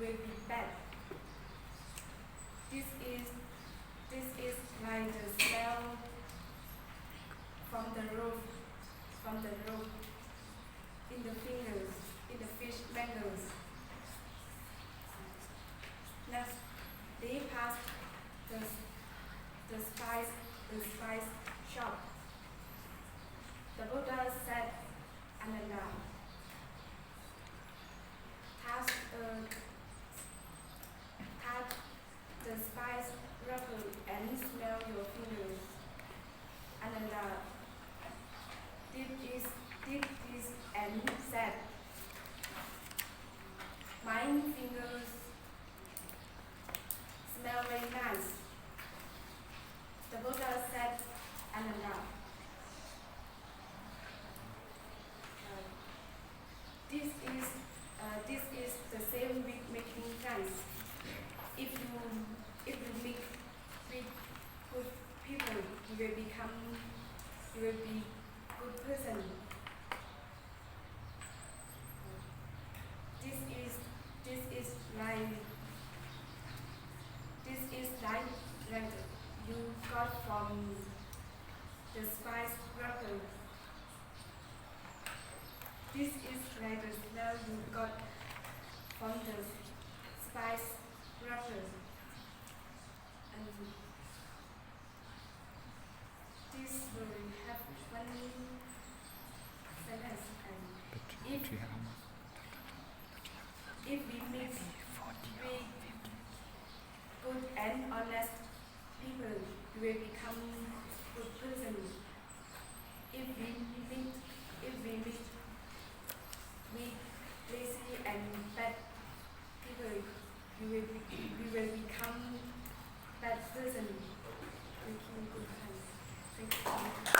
will be bad. This is like the smell from the roof, in the fingers, in the fish fingers. Next, they passed the spice shop. The Buddha said, Ananda, touch the spice wrapper and smell your fingers. Ananda did this and said, my fingers smell very nice. The Buddha said, Ananda, this is the same with making friends. If you meet with good people, you will be good person. This is like you got from the spice wrapper. This is like the smell you got from the spice wrapper. And this will have one sentence. And if we mix with good and honest people, you will become good person. If we meet with lazy and bad people, you will become bad person. Making good friends. Thank you.